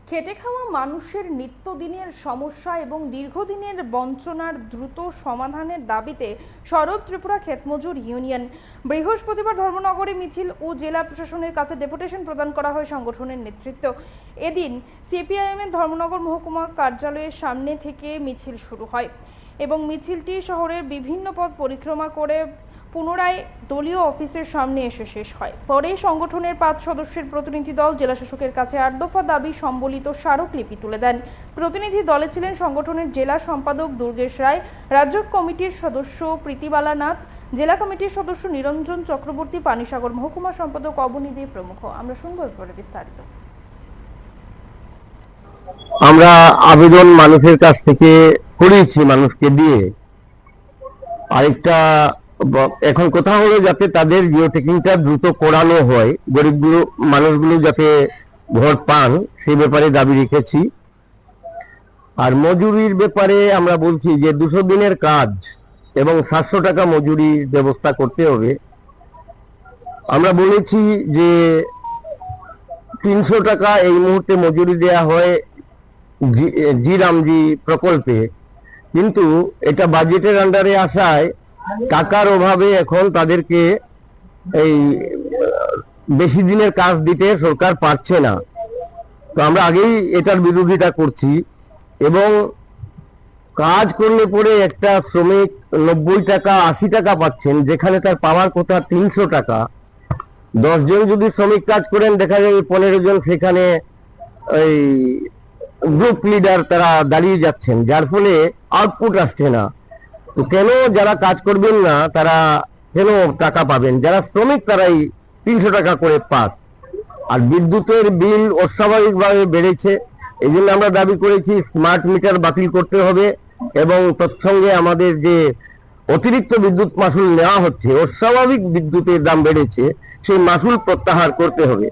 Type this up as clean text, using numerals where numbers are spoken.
খেটে খাওয়া মানুষের নিত্যদিনের সমস্যা এবং দীর্ঘদিনের বঞ্চনার দ্রুত সমাধানের দাবিতে সরব ত্রিপুরা ক্ষেতমজুর ইউনিয়ন। বৃহস্পতিবার ধর্মনগরে মিছিল ও জেলা প্রশাসনের কাছে ডেপুটেশন প্রদান করা হয় সংগঠনের নেতৃত্ব। এদিন সিপিআইএম-এর ধর্মনগর মহকুমা কার্যালয়ের সামনে থেকে মিছিল শুরু হয় এবং মিছিলটি শহরের বিভিন্ন পথ পরিক্রমা করে পুনরায় দলীয় অফিসের সামনে এসে শেষ হয়। পরে সংগঠনের 5 সদস্যের প্রতিনিধি দল জেলা শাসকের কাছে 8 দফা দাবি সম্বলিত স্মারকলিপি তুলে দেন। প্রতিনিধি দলে ছিলেন সংগঠনের জেলা সম্পাদক দুর্গেশ রায়, রাজ্য কমিটির সদস্য প্রীতিবালা নাথ, জেলা কমিটির সদস্য নিরঞ্জন চক্রবর্তী, পানিসাগর মহকুমা সম্পাদক অবনী দে প্রমুখ। আমরা শুনবো এরপরে বিস্তারিত। আমরা আবেদন মানুষের কাছ থেকে করেছি, মানুষকে দিয়ে। আরেকটা এখন কথা হলো যাতে তাদের জিও টেকিংটা দ্রুত করানো হয়, গরিবগুলো মানুষগুলো যাতে ভোট পান, সেই ব্যাপারে দাবি রেখেছি। আর মজুরির ব্যাপারে আমরা বলছি যে 200 দিনের কাজ এবং 700 টাকা মজুরির ব্যবস্থা করতে হবে। আমরা বলেছি যে 300 টাকা এই মুহূর্তে মজুরি দেয়া হয় জি রামজি প্রকল্পে, কিন্তু এটা বাজেটের আন্ডারে আসায় টাকার অভাবে এখন তাদেরকে এই বেশি দিনের কাজ দিতে সরকার পারছে না। তো আমরা আগেই এটার বিরোধিতা করছি এবং কাজ করলে পরে একটা শ্রমিক 90 টাকা 80 টাকা পাচ্ছেন, যেখানে তার পাওয়ার কথা 300 টাকা। 10 জন যদি শ্রমিক কাজ করেন, দেখা যায় 15 জন সেখানে এই গ্রুপ লিডার তারা দাঁড়িয়ে যাচ্ছেন, যার ফলে আউটপুট আসছে না। তো কেন যারা কাজ করবেন না তারা কেন টাকা পাবেন? যারা শ্রমিক তারাই 300 টাকা করে পাক। আর বিদ্যুতের বিল অস্বাভাবিকভাবে বেড়েছে, এই জন্য আমরা দাবি করেছি স্মার্ট মিটার বাতিল করতে হবে এবং তৎসঙ্গে আমাদের যে অতিরিক্ত বিদ্যুৎ মাসুল নেওয়া হচ্ছে, অস্বাভাবিক বিদ্যুতের দাম বেড়েছে, সেই মাসুল প্রত্যাহার করতে হবে।